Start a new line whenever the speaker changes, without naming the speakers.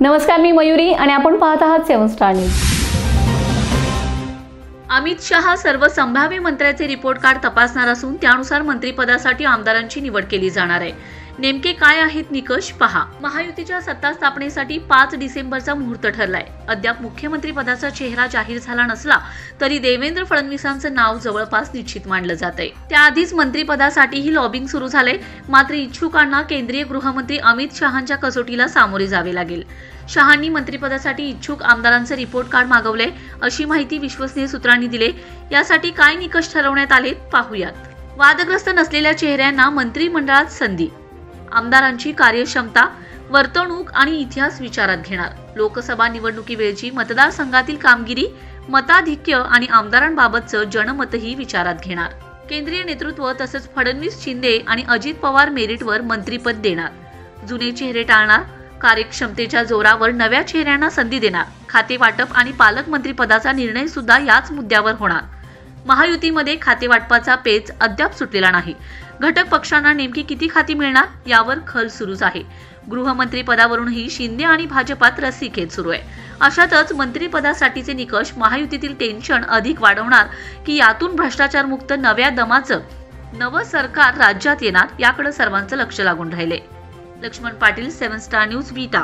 नमस्कार, मी मयुरी आणि आपण पाहत आहात 7 स्टार न्यूज।
अमित शहा सर्व संभाव्य मंत्र्याचे रिपोर्ट कार्ड तपासणार असून त्यानुसार मंत्रिपदासाठी आमदारांची निवड केली जाणार आहे। नेमके काय आहेत निकष पहा। महायुतीच्या सत्ता स्थापनेसाठी 5 डिसेंबरचा मुहूर्त ठरलाय। अद्याप मुख्यमंत्री पदाचा चेहरा जाहीर झाला नसला तरी देवेंद्र फडणवीसांचं नाव जवळपास निश्चित मानलं जातंय। त्याआधीच मंत्रिपदासाठीही लॉबिंग सुरू झालंय। मात्र इच्छुकांना केंद्रीय गृहमंत्री अमित शहांच्या कसोटीला सामोरे जावे लागेल। शहांनी मंत्रिपदासाठी इच्छुक आमदारांचे रिपोर्ट कार्ड मागवले अशी माहिती विश्वसनीय सूत्रांनी दिली। यासाठी काय निकष ठरवण्यात आले पाहूयात। वादग्रस्त नसलेल्या चेहऱ्यांना मंत्रिमंडळात संधी, आमदारांची कार्यक्षमता, वर्तणूक आणि इतिहास विचारात घेणार, लोकसभा निवडणुकीवेळची मतदारसंघातील कामगिरी, मताधिक्य आणि आमदारांबाबतचं जनमतही विचारात घेणार। केंद्रीय नेतृत्व तसंच फडणवीस, शिंदे आणि अजित पवार मेरिटवर मंत्रिपद देणार। जुने चेहरे टाळणार, कार्यक्षमतेच्या जोरावर नव्या चेहऱ्यांना संधी देणार। खाते वाटप आणि पालकमंत्रीपदाचा निर्णय सुद्धा याच मुद्द्यावर होणार। महायुतीमध्ये खाते वाटपाचा पेच अद्याप सुटलेला नाही। घटक पक्षांना नेमकी किती खाती मिळणार यावर खल सुरूच आहे। गृहमंत्री पदावरूनही शिंदे आणि भाजपात रस्सीखेच सुरू आहे। अशातच मंत्रिपदासाठीचे निकष महायुतीतील टेन्शन अधिक वाढवणार की यातून भ्रष्टाचारमुक्त नव्या दमाचं नवं सरकार राज्यात येणार याकडे सर्वांचं लक्ष लागून राहिले। लक्ष्मण पाटील, 7 स्टार न्यूज, विटा।